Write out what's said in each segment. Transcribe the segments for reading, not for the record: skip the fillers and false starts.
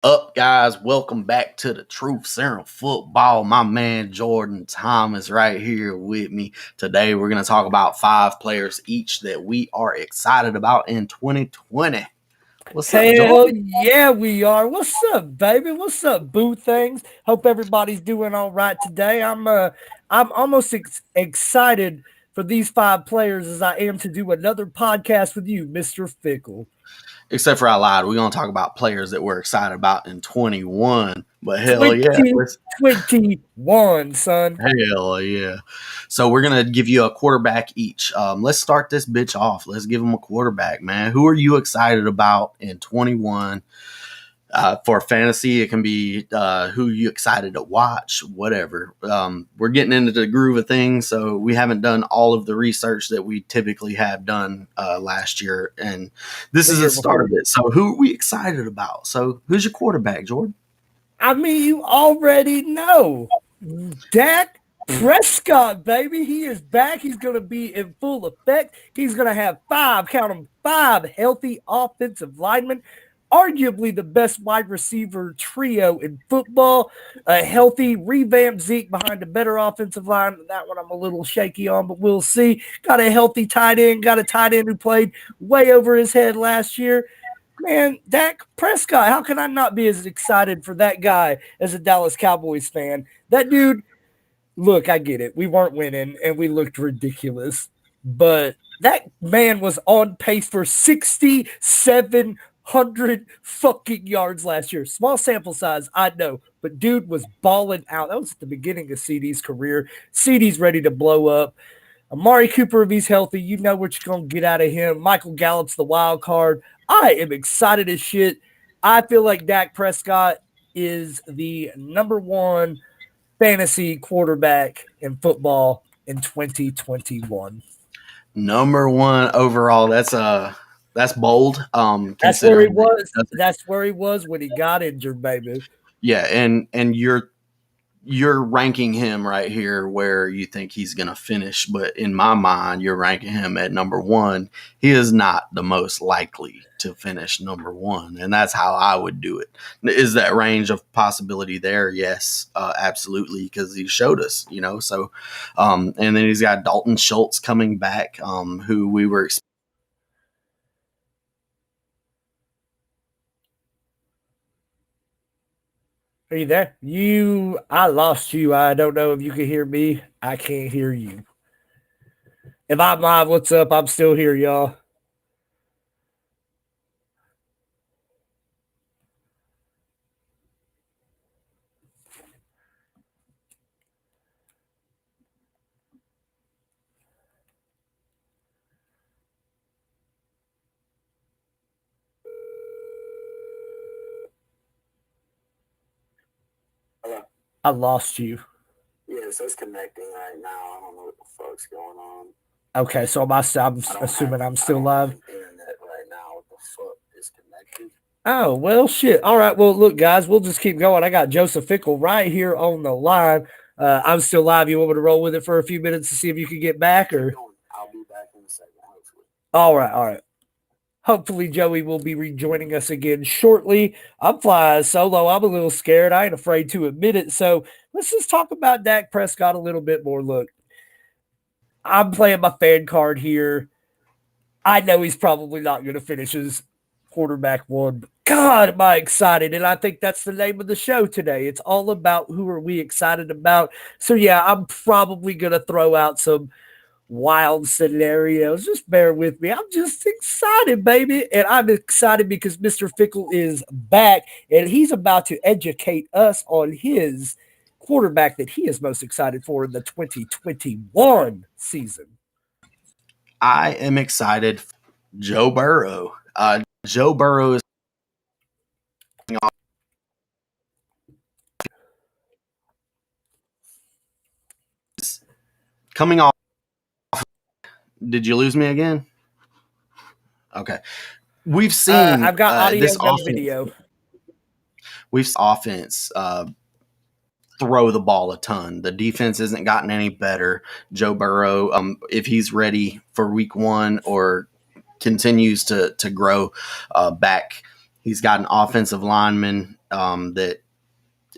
Up, guys? Welcome back to the Truth Serum Football. My man Jordan Thomas right here with me. Today, we're going to talk about 5 players each that we are excited about in 2020. What's up, Hell Jordan? yeah, we are. What's up, baby? What's up, boo things? Hope everybody's doing all right today. I'm almost excited for these 5 players as I am to do another podcast with you, Mr. Fickle. Except for I lied. We're going to talk about players that we're excited about in 21. But hell yeah. 2021, son. Hell yeah. So we're going to give you a quarterback each. Let's start this bitch off. Let's give them a quarterback, man. Who are you excited about in 21? For fantasy, it can be who you excited to watch, whatever. We're getting into the groove of things, so we haven't done all of the research that we typically have done last year, and this The is the year start before. of it. So who are we excited about? So who's your quarterback, Jordan? I mean, you already know. Dak Prescott, baby. He is back. He's going to be in full effect. He's going to have count them, 5 healthy offensive linemen. Arguably the best wide receiver trio in football. A healthy, revamped Zeke behind a better offensive line. That one I'm a little shaky on, but we'll see. Got a healthy tight end. Got a tight end who played way over his head last year. Man, Dak Prescott, how can I not be as excited for that guy as a Dallas Cowboys fan? That dude, look, I get it. We weren't winning and we looked ridiculous, but that man was on pace for 6,700 fucking yards last year. Small sample size, I know, but dude was balling out. That was at the beginning of CD's career. CD's ready to blow up. Amari Cooper, if he's healthy, you know what you're going to get out of him. Michael Gallup's the wild card. I am excited as shit. I feel like Dak Prescott is the number one fantasy quarterback in football in 2021. Number 1 overall. That's bold. That's where he Considering that was. That's where he was when he got injured, baby. yeah, and you're ranking him right here where you think he's going to finish, but in my mind, you're ranking him at number 1. He is not the most likely to finish number 1, and that's how I would do it. Is that range of possibility there? Yes, absolutely, because he showed us, So, and then he's got Dalton Schultz coming back, who we were. Are you there? I lost you. I don't know if you can hear me. I can't hear you. If I'm live, what's up? I'm still here, y'all. Hello. I lost you. Yeah, so it's connecting right now. I don't know what the fuck's going on. Okay, so I'm assuming I'm still live. Internet right now. What the fuck is connected? Oh, well, shit. All right. Well, look, guys, we'll just keep going. I got Joseph Fickle right here on the line. I'm still live. You want me to roll with it for a few minutes to see if you can get back? Or I'll be back in a second, hopefully. All right. All right. Hopefully, Joey will be rejoining us again shortly. I'm flying solo. I'm a little scared. I ain't afraid to admit it. So let's just talk about Dak Prescott a little bit more. Look, I'm playing my fan card here. I know he's probably not going to finish his quarterback one. But God, am I excited. And I think that's the name of the show today. It's all about who are we excited about. So, yeah, I'm probably going to throw out some wild scenarios. Just bear with me. I'm just excited, baby. And I'm excited because Mr. Fickle is back and he's about to educate us on his quarterback that he is most excited for in the 2021 season. I am excited. Joe Burrow. Joe Burrow is coming off. Did you lose me again? Okay. We've seen I've got audio, this no offense. video. We've seen offense throw the ball a ton. The defense hasn't gotten any better. Joe Burrow, if he's ready for week 1 or continues to grow back, he's got an offensive lineman that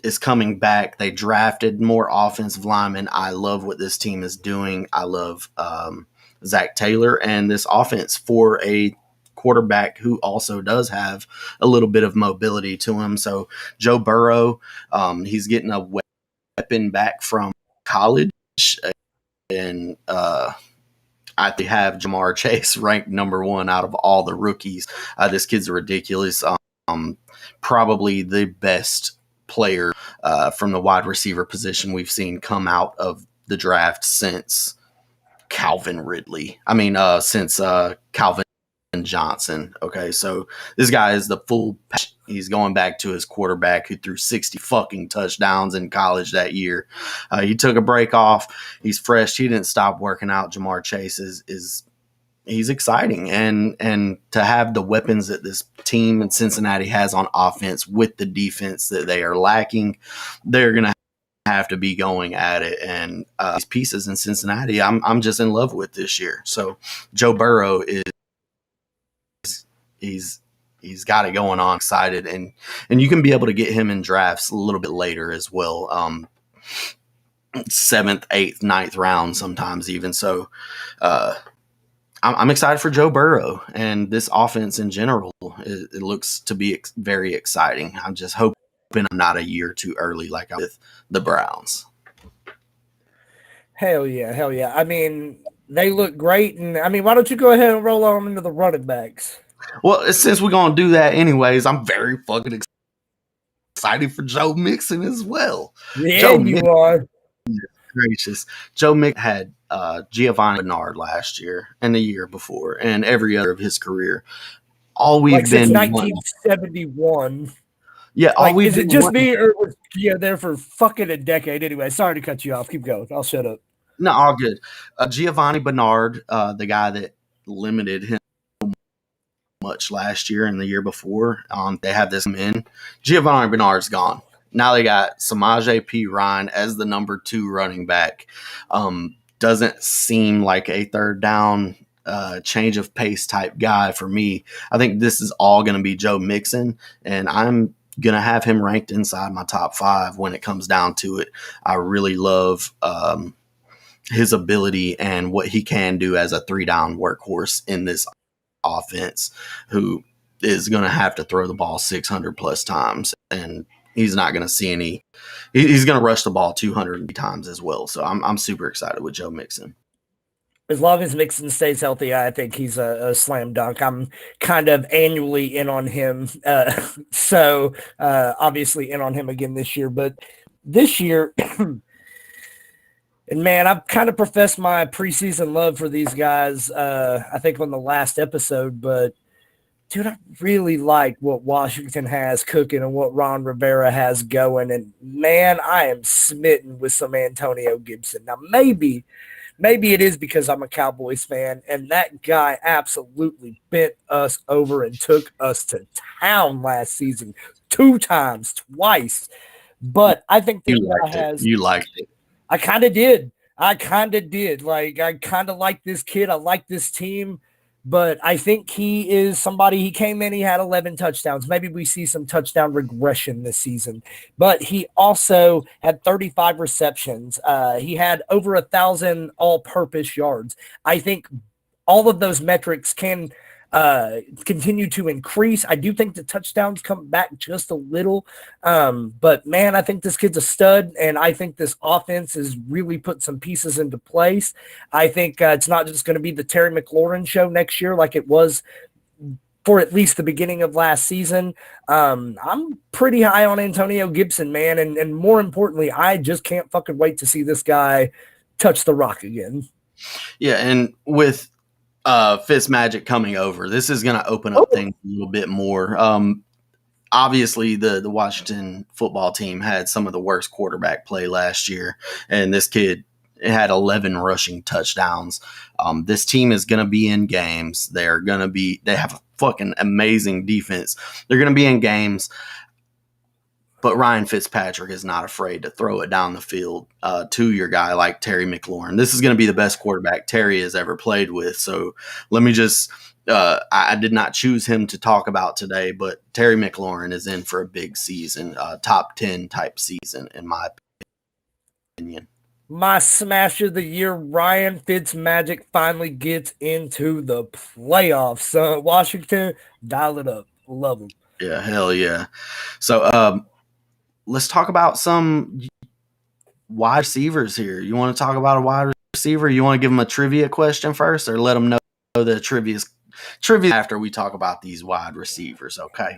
is coming back. They drafted more offensive linemen. I love what this team is doing. I love Zach Taylor and this offense for a quarterback who also does have a little bit of mobility to him. So Joe Burrow, he's getting a weapon back from college, and I have Jamar Chase ranked number 1 out of all the rookies. This kid's ridiculous. Probably the best player from the wide receiver position we've seen come out of the draft since Calvin Ridley. Since Calvin Johnson. Okay, so this guy is the full package. He's going back to his quarterback who threw 60 fucking touchdowns in college that year. He took a break off. He's fresh. He didn't stop working out. Jamar Chase is he's exciting, and to have the weapons that this team in Cincinnati has on offense with the defense that they are lacking, they're gonna have to be going at it. And these pieces in Cincinnati, I'm just in love with this year. So Joe Burrow he's got it going on. Excited, and you can be able to get him in drafts a little bit later as well. 7th, 8th, 9th round sometimes even. So I'm excited for Joe Burrow and this offense in general. It looks to be very exciting. I'm just hoping I'm not a year too early like I with the Browns. Hell yeah. I mean, they look great. And I mean, why don't you go ahead and roll on into the running backs? Well, since we're going to do that anyways, I'm very fucking excited for Joe Mixon as well. Yeah, Joe Mixon are. Gracious. Joe Mixon had Giovanni Bernard last year and the year before and every other of his career. All we've been since 1971. Yeah, all we've is it just me or was there for fucking a decade anyway? Sorry to cut you off. Keep going. I'll shut up. No, all good. Giovanni Bernard, the guy that limited him much last year and the year before, they have this in. Giovanni Bernard's gone. Now they got Samaje P. Ryan as the number 2 running back. Doesn't seem like a third down change of pace type guy for me. I think this is all going to be Joe Mixon, and I'm going to have him ranked inside my top 5 when it comes down to it. I really love his ability and what he can do as a 3-down workhorse in this offense, who is going to have to throw the ball 600 plus times, and he's not going to see any. He's going to rush the ball 200 times as well. So I'm super excited with Joe Mixon. As long as Mixon stays healthy, I think he's a slam dunk. I'm kind of annually in on him. So obviously in on him again this year. But this year, and man, I've kind of professed my preseason love for these guys, I think on the last episode. But, dude, I really like what Washington has cooking and what Ron Rivera has going. And, man, I am smitten with some Antonio Gibson. Now, maybe it is because I'm a Cowboys fan, and that guy absolutely bent us over and took us to town last season 2 times, twice. But I think you liked it. I kind of did. Like, I kind of like this kid. I like this team. But I think he is somebody. He came in, he had 11 touchdowns. Maybe we see some touchdown regression this season. But he also had 35 receptions. He had over 1,000 all-purpose yards. I think all of those metrics can continue to increase. I do think the touchdowns come back just a little. But, man, I think this kid's a stud, and I think this offense has really put some pieces into place. I think it's not just going to be the Terry McLaurin show next year like it was for at least the beginning of last season. I'm pretty high on Antonio Gibson, man, and more importantly, I just can't fucking wait to see this guy touch the rock again. Yeah, and with Fitzmagic coming over, this is going to open up things a little bit more. Obviously, the Washington football team had some of the worst quarterback play last year, and this kid had 11 rushing touchdowns. This team is going to be in games. They have a fucking amazing defense. They're going to be in games. But Ryan Fitzpatrick is not afraid to throw it down the field to your guy like Terry McLaurin. This is going to be the best quarterback Terry has ever played with. So let me just I did not choose him to talk about today, but Terry McLaurin is in for a big season, top 10 type season, in my opinion. My smash of the year, Ryan Fitzmagic finally gets into the playoffs. Washington, dial it up. Love him. Yeah, hell yeah. So let's talk about some wide receivers here. You want to talk about a wide receiver? You want to give them a trivia question first, or let them know the trivia after we talk about these wide receivers? Okay.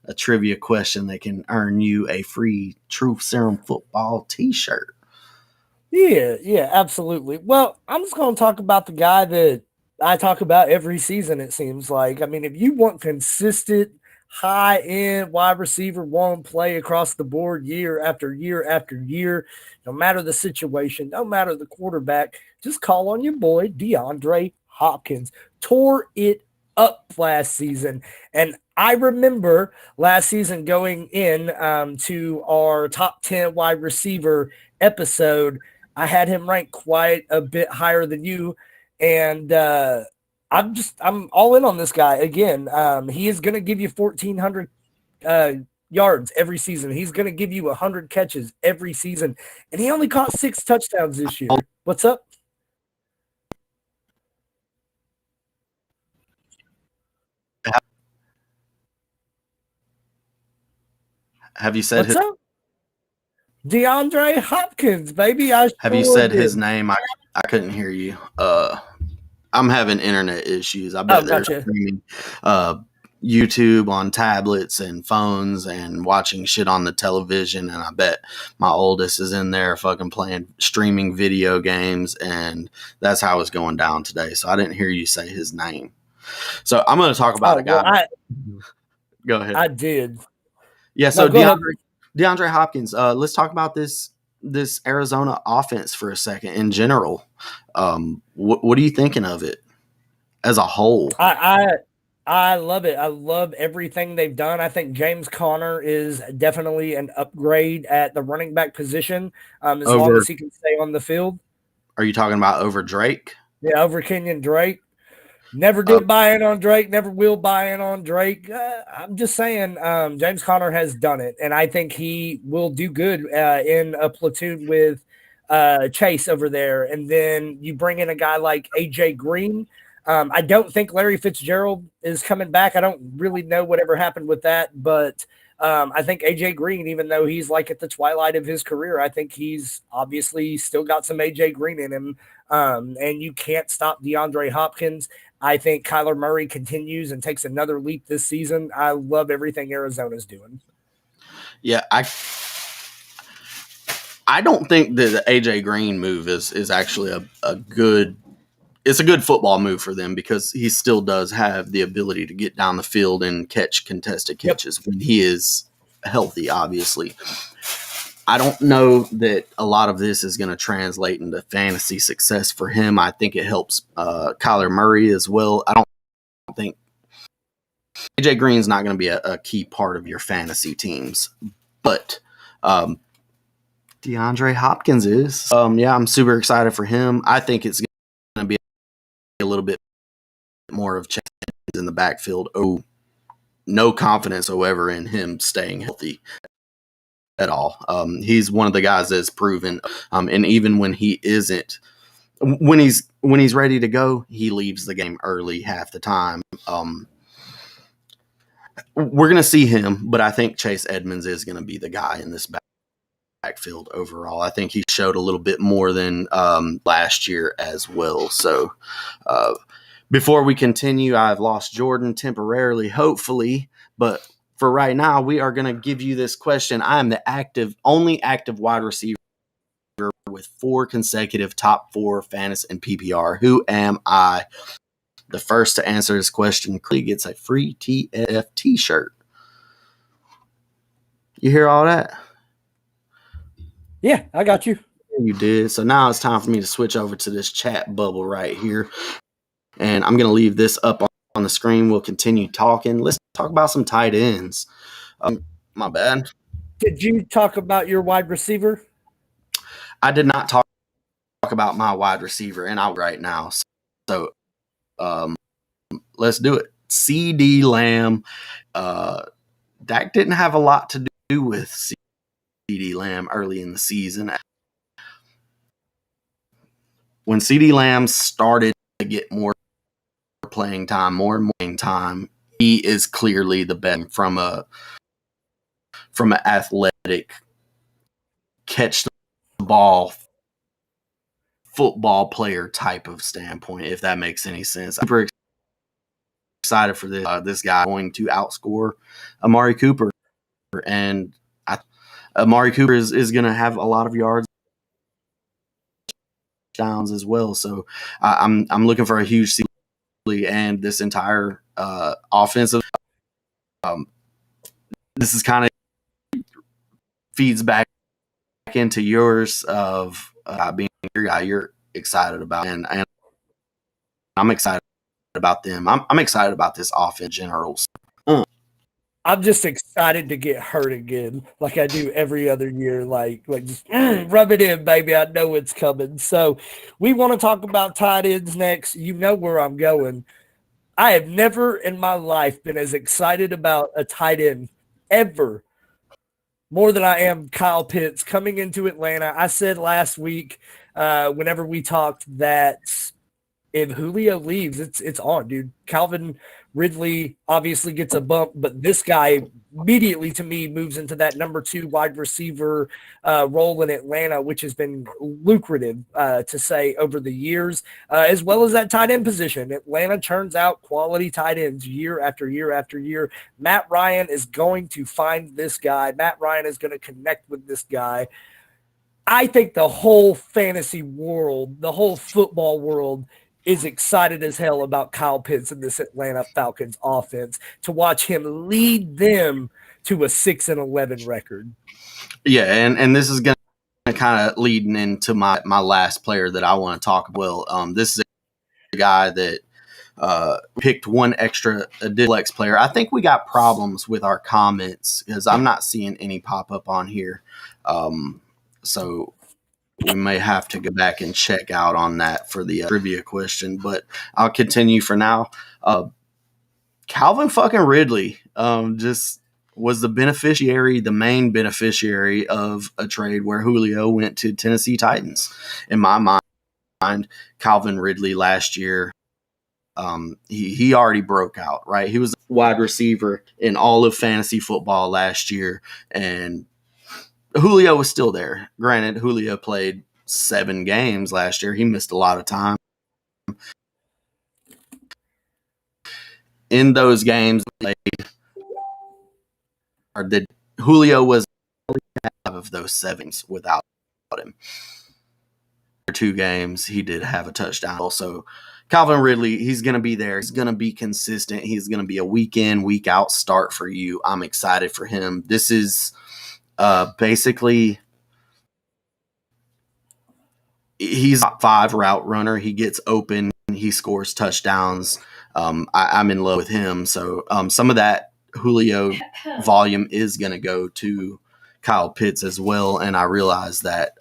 A trivia question that can earn you a free Truth Serum football t-shirt. Yeah, absolutely. Well, I'm just going to talk about the guy that I talk about every season, it seems like. I mean, if you want consistent, high end wide receiver one play across the board year after year after year, no matter the situation, no matter the quarterback, just call on your boy, DeAndre Hopkins. Tore it up last season. And I remember last season going in to our top 10 wide receiver episode. I had him ranked quite a bit higher than you. And I'm all in on this guy again. He is going to give you 1,400 yards every season. He's going to give you 100 catches every season. And he only caught 6 touchdowns this year. What's up? Have you said What's up? DeAndre Hopkins, baby. Have you said his name? I couldn't hear you. I'm having internet issues. I bet they're streaming YouTube on tablets and phones and watching shit on the television. And I bet my oldest is in there fucking playing streaming video games. And that's how it's going down today. So I didn't hear you say his name. So I'm going to talk about a guy. Well, go ahead. I did. Yeah. So DeAndre Hopkins, let's talk about this Arizona offense for a second in general. What are you thinking of it as a whole? I love it. I love everything they've done. I think James Conner is definitely an upgrade at the running back position as long as he can stay on the field. Are you talking about over Drake? Yeah, over Kenyon Drake. Never did buy in on Drake. Never will buy in on Drake. I'm just saying James Conner has done it, and I think he will do good in a platoon with Chase over there. And then you bring in a guy like A.J. Green. I don't think Larry Fitzgerald is coming back. I don't really know whatever happened with that, but I think A.J. Green, even though he's like at the twilight of his career, I think he's obviously still got some A.J. Green in him, and you can't stop DeAndre Hopkins. I think Kyler Murray continues and takes another leap this season. I love everything Arizona's doing. Yeah, I don't think that the A.J. Green move is actually a good – it's a good football move for them because he still does have the ability to get down the field and catch contested catches when he is healthy, obviously. I don't know that a lot of this is going to translate into fantasy success for him. I think it helps Kyler Murray as well. I don't think AJ Green's not going to be a key part of your fantasy teams, but DeAndre Hopkins is. Yeah, I'm super excited for him. I think it's going to be a little bit more of Chase in the backfield. Oh, no confidence whatsoever in him staying healthy at all. He's one of the guys that's proven, and even when he isn't, when he's ready to go, he leaves the game early half the time. We're going to see him, but I think Chase Edmonds is going to be the guy in this backfield overall. I think he showed a little bit more than last year as well. So before we continue, I've lost Jordan temporarily, hopefully, but for right now, we are going to give you this question. I am the only active wide receiver with 4 consecutive top 4 fantasy and PPR. Who am I? The first to answer this question gets a free TF t-shirt. You hear all that? Yeah, I got you. You did. So now it's time for me to switch over to this chat bubble right here. And I'm going to leave this up on the screen. We'll continue talking. Let's talk about some tight ends. My bad. Did you talk about your wide receiver? I did not talk about my wide receiver, and I'll right now. So let's do it. CD Lamb. Dak didn't have a lot to do with CD Lamb early in the season. When CD Lamb started to get more playing time, more and more playing time, he is clearly the best from an athletic catch the ball football player type of standpoint, if that makes any sense. I'm super excited for this guy going to outscore Amari Cooper, and Amari Cooper is going to have a lot of yards downs as well. So I'm looking for a huge season, and this entire offensive. This is kind of feeds back into yours of being your guy you're excited about, and I'm excited about them. I'm excited about this offense in general. I'm just excited to get hurt again, like I do every other year. Like just rub it in, baby. I know it's coming. So we want to talk about tight ends next. You know where I'm going. I have never in my life been as excited about a tight end ever more than I am Kyle Pitts coming into Atlanta. I said last week, whenever we talked, that if Julio leaves, it's on, dude. Calvin Ridley obviously gets a bump, but this guy immediately to me moves into that number 2 wide receiver role in Atlanta, which has been lucrative to say over the years, as well as that tight end position. Atlanta churns out quality tight ends year after year after year. Matt Ryan is going to find this guy. Matt Ryan is going to connect with this guy. I think the whole fantasy world, the whole football world is excited as hell about Kyle Pitts and this Atlanta Falcons offense to watch him lead them to a 6-11 record. Yeah, and this is going to kind of leading into my last player that I want to talk about. Well, this is a guy that picked one extra flex player. I think we got problems with our comments because I'm not seeing any pop up on here. So we may have to go back and check out on that for the trivia question, but I'll continue for now. Calvin fucking Ridley just was the main beneficiary of a trade where Julio went to Tennessee Titans. In my mind, Calvin Ridley last year, he already broke out, right? He was a wide receiver in all of fantasy football last year, and Julio was still there. Granted, Julio played 7 games last year. He missed a lot of time. In those games that Julio was out of those 7s without him. 2 games, he did have a touchdown. Also, Calvin Ridley, he's going to be there. He's going to be consistent. He's going to be a week in, week out start for you. I'm excited for him. This is basically he's a 5 route runner. He gets open. He scores touchdowns. I'm in love with him. So some of that Julio volume is going to go to Kyle Pitts as well. And I realize that,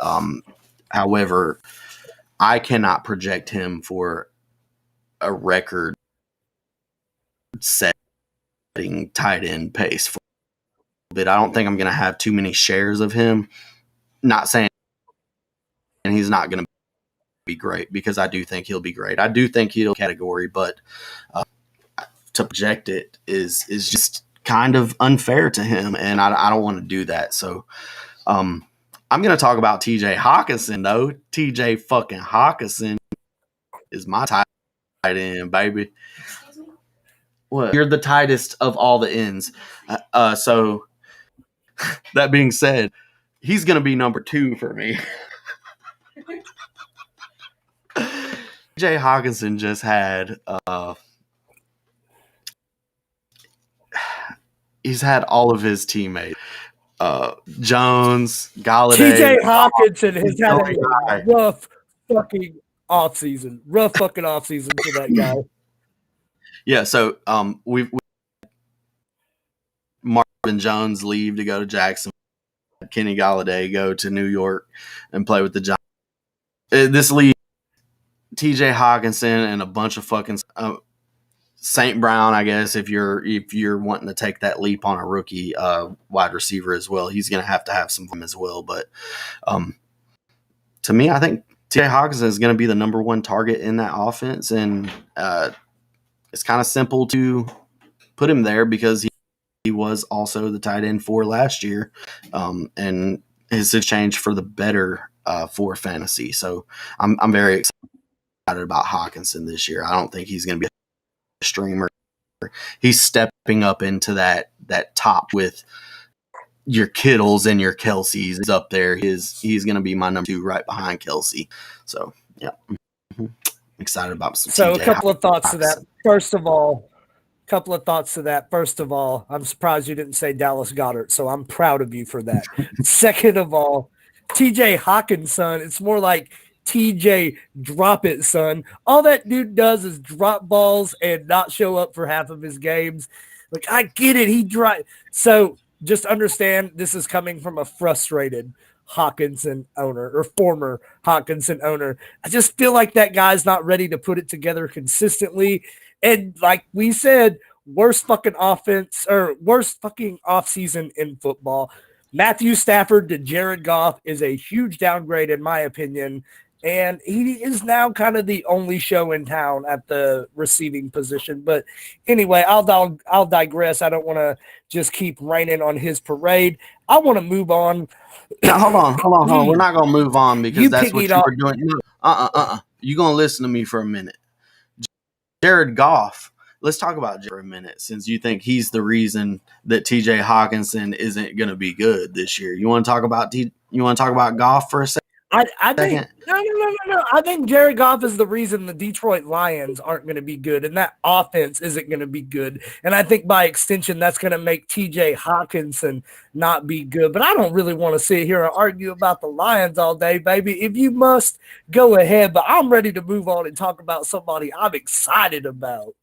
however, I cannot project him for a record setting tight end pace for a bit. I don't think I'm going to have too many shares of him. Not saying and he's not going to be great because I do think he'll be great. I do think he'll category, but to project it is just kind of unfair to him, and I don't want to do that. So I'm going to talk about TJ Hawkinson, though. TJ fucking Hawkinson is my tight end, baby. What? You're the tightest of all the ends. So that being said, he's going to be number 2 for me. TJ Hawkinson just had he's had all of his teammates. Jones, Galladay. TJ Hawkinson has had a rough fucking offseason. Rough fucking offseason for that guy. Yeah, so we've Marvin Jones leave to go to Jackson. Kenny Galladay go to New York and play with the Giants. This league, TJ Hawkinson and a bunch of fucking St. Brown, I guess, if you're wanting to take that leap on a rookie wide receiver as well, he's going to have some fun as well. But to me, I think T.J. Hawkinson is going to be the number one target in that offense, and it's kind of simple to put him there because he was also the tight end for last year, and his change for the better for fantasy. So I'm very excited about Hawkinson this year. I don't think he's going to be a streamer. He's stepping up into that top with your Kittles and your Kelseys. Is up there. He's going to be my number 2 right behind Kelsey. So yeah, excited about some. So TJ a couple of thoughts Hawkinson. to that. First of all, I'm surprised you didn't say Dallas Goedert, so I'm proud of you for that. Second of all, TJ Hawkinson, it's more like TJ drop it, son. All that dude does is drop balls and not show up for half of his games. Like, I get it. He drive. So just understand this is coming from a frustrated Hawkinson owner or former Hawkinson owner. I just feel like that guy's not ready to put it together consistently. And like we said, worst fucking offense or worst fucking offseason in football. Matthew Stafford to Jared Goff is a huge downgrade in my opinion. And he is now kind of the only show in town at the receiving position. But anyway, I'll digress. I don't want to just keep raining on his parade. I want to move on. Now, hold on. We're not gonna move on because that's what you were doing. You're gonna listen to me for a minute. Jared Goff. Let's talk about Jared for a minute, since you think he's the reason that TJ Hawkinson isn't gonna be good this year. You want to talk about Goff for a second? I think no. I think Jared Goff is the reason the Detroit Lions aren't going to be good, and that offense isn't going to be good. And I think by extension, that's going to make TJ Hawkinson not be good. But I don't really want to sit here and argue about the Lions all day, baby. If you must, go ahead. But I'm ready to move on and talk about somebody I'm excited about.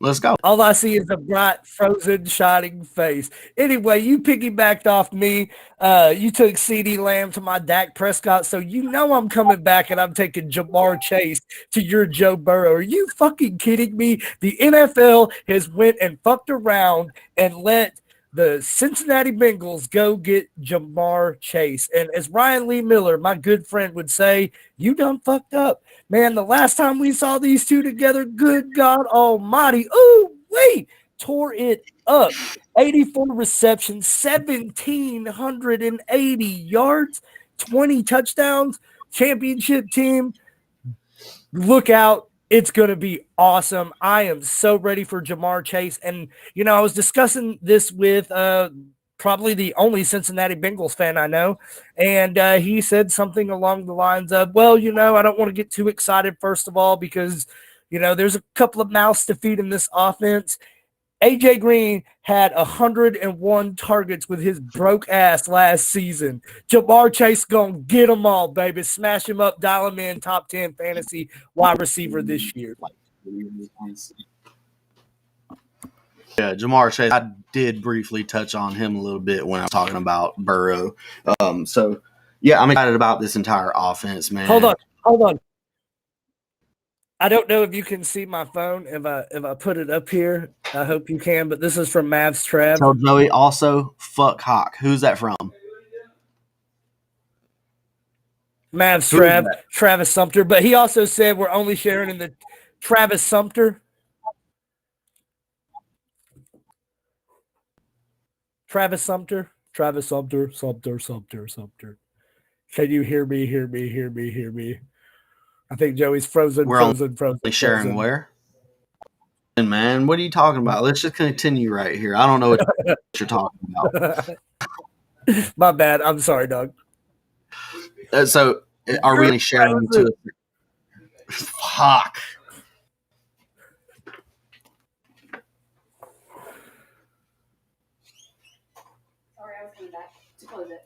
Let's go. All I see is a bright, frozen, shining face. Anyway, you piggybacked off me. You took CeeDee Lamb to my Dak Prescott, so you know I'm coming back and I'm taking Jamar Chase to your Joe Burrow. Are you fucking kidding me? The NFL has went and fucked around and let the Cincinnati Bengals go get Jamar Chase. And as Ryan Lee Miller, my good friend, would say, you done fucked up. Man, the last time we saw these two together, good God almighty, ooh, wait, tore it up. 84 receptions, 1,780 yards, 20 touchdowns, championship team. Look out. It's going to be awesome. I am so ready for Jamar Chase. And, you know, I was discussing this with probably the only Cincinnati Bengals fan I know. And he said something along the lines of, well, you know, I don't want to get too excited, first of all, because, you know, there's a couple of mouths to feed in this offense. A.J. Green had 101 targets with his broke ass last season. Jamar Chase gonna get them all, baby. Smash him up, dial him in, top 10 fantasy wide receiver this year. Yeah, Jamar Chase. I did briefly touch on him a little bit when I was talking about Burrow. So yeah, I'm excited about this entire offense, man. Hold on. I don't know if you can see my phone if I put it up here. I hope you can, but this is from Mavs Trav. Tell Joey also fuck Hawk. Who's that from? Mavs Trav, Travis Sumter. But he also said we're only sharing in the Travis Sumter. Travis Sumter. Can you hear me? I think Joey's frozen. Sharing where? And man, what are you talking about? Let's just continue right here. I don't know what you're talking about. My bad. I'm sorry, dog. So, are we sharing to it? Fuck. Sorry, I was coming back to close it.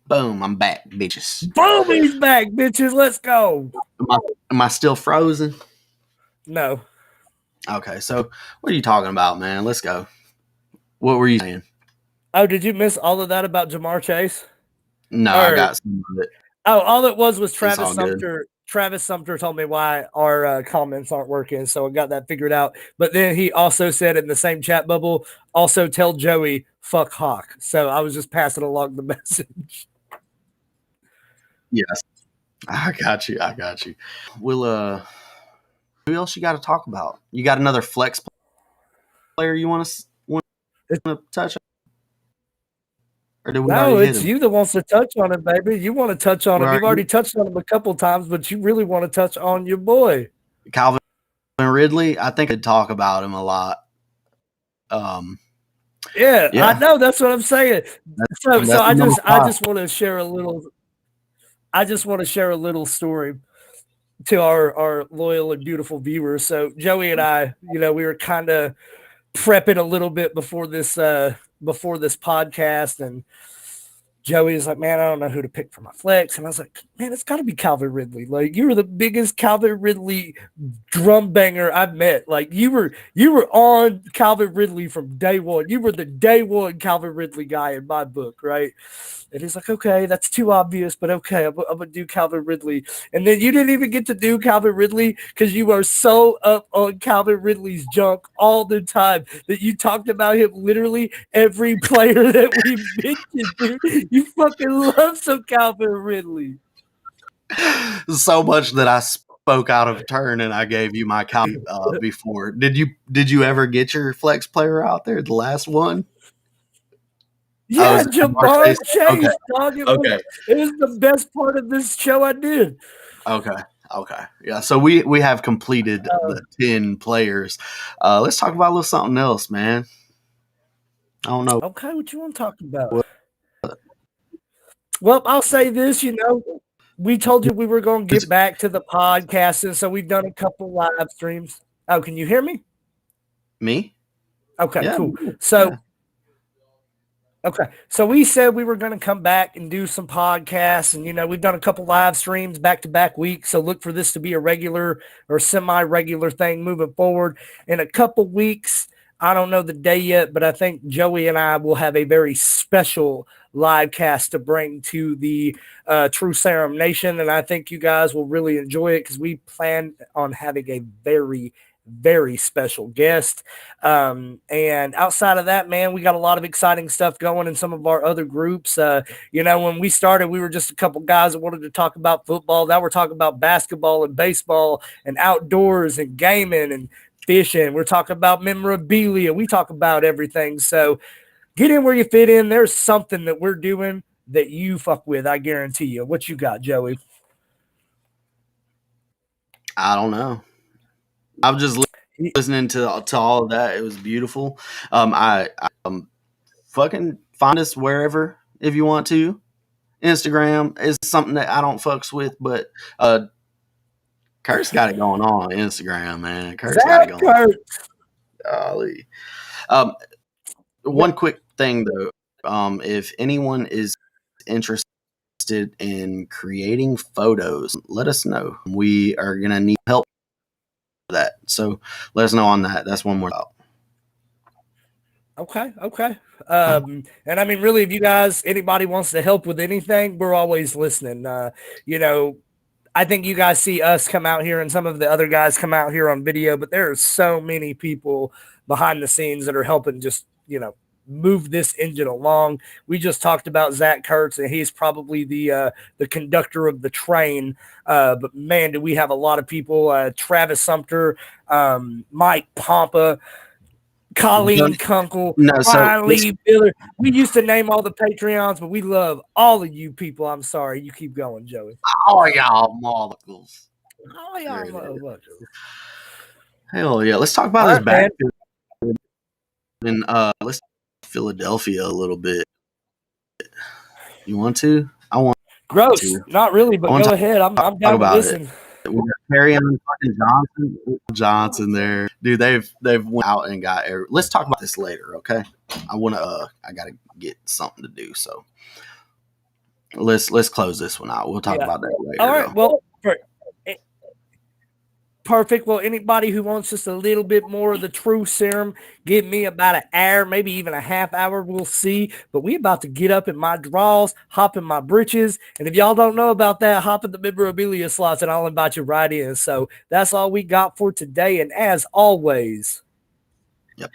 Boom, I'm back, bitches. Boom, he's back, bitches. Let's go. Am I still frozen? No. Okay, so what are you talking about, man? Let's go. What were you saying? Oh, did you miss all of that about Jamar Chase? No, I Or got some of it. all it was It's Travis all good. Sumter. Travis Sumter told me why our comments aren't working, so I got that figured out. But then he also said in the same chat bubble, also tell Joey fuck Hawk. So I was just passing along the message. Yes, I got you. I got you. We'll who else you got to talk about? You got another flex player you want to touch on? Or did we No, already hit it's him? you that wants to touch on it, baby. You want to touch on him. You've already touched on him a couple times, but you really want to touch on your boy. Calvin Ridley. I think I'd talk about him a lot. Yeah, I Yeah, know. That's what I'm saying. So that's I number just 5. want to share a little. I just want to share a little story to our loyal and beautiful viewers. So Joey and I, we were kind of prepping a little bit before this podcast, and Joey is like, man, I don't know who to pick for my flex. And I was like, man, it's got to be Calvin Ridley. Like, you were the biggest Calvin Ridley drum banger I've met. Like, you were on Calvin Ridley from day one. You were the day one Calvin Ridley guy in my book, right? And he's like, okay, that's too obvious, but okay, I'm going to do Calvin Ridley. And then you didn't even get to do Calvin Ridley because you are so up on Calvin Ridley's junk all the time that you talked about him literally every player that we mentioned, dude. You fucking love some Calvin Ridley. So much that I spoke out of turn and I gave you my Calvin before. Did you ever get your flex player out there? The last one? Yeah, Jamar Okay. Chase, dog. It was the best part of this show I did. Okay. Yeah. So we have completed the 10 players. Let's talk about a little something else, man. I don't know. Okay, what you want to talk about? Well, I'll say this, we told you we were going to get back to the podcast, and so we've done a couple live streams. Oh, can you hear me? Me? Okay, Yeah, cool. yeah. So, okay, so we said we were going to come back and do some podcasts, and we've done a couple live streams back-to-back weeks. So look for this to be a regular or semi-regular thing moving forward. In a couple weeks, I don't know the day yet, but I think Joey and I will have a very special live cast to bring to the True Serum Nation, and I think you guys will really enjoy it because we plan on having a very, very special guest. And outside of that, man, we got a lot of exciting stuff going in some of our other groups. When we started, we were just a couple guys that wanted to talk about football. Now we're talking about basketball and baseball and outdoors and gaming and fishing. We're talking about memorabilia. We talk about everything. So get in where you fit in. There's something that we're doing that you fuck with. I guarantee you. What you got, Joey? I don't know. I was just listening to all of that. It was beautiful. I fucking find us wherever if you want to. Instagram is something that I don't fucks with, but Kurt's got it going on Instagram, man. Kurt's got it going on. Golly. One quick thing though, if anyone is interested in creating photos, let us know. We are gonna need help for that. So let us know on that. That's one more thought. Okay. And I mean, really, if you guys, anybody wants to help with anything, we're always listening. I think you guys see us come out here and some of the other guys come out here on video, but there are so many people behind the scenes that are helping just, move this engine along. We just talked about Zach Kurtz, and he's probably the conductor of the train. But man, do we have a lot of people, Travis Sumter, Mike Pompa, Colleen Kunkel, Riley Miller. We used to name all the Patreons, but we love all of you people. I'm sorry. You keep going, Joey. All y'all molecules. All y'all motherfuckers. Hell yeah. Let's talk about this backfield. And let's Philadelphia a little bit. You want to? I want gross. To. Not really, but go ahead. I'm down to listen. We got Perry on fucking Johnson there, dude. They've went out and got. Let's talk about this later, okay? I gotta get something to do, so let's close this one out. We'll talk about that later. All right. Well, Perfect. Well, anybody who wants just a little bit more of the true serum, give me about an hour, maybe even a half hour. We'll see. But we about to get up in my draws, hop in my britches. And if y'all don't know about that, hop in the memorabilia slots and I'll invite you right in. So that's all we got for today. And as always, Yep.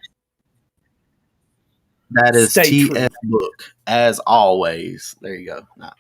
That is stay TF true. Book, as always. There you go. Nah.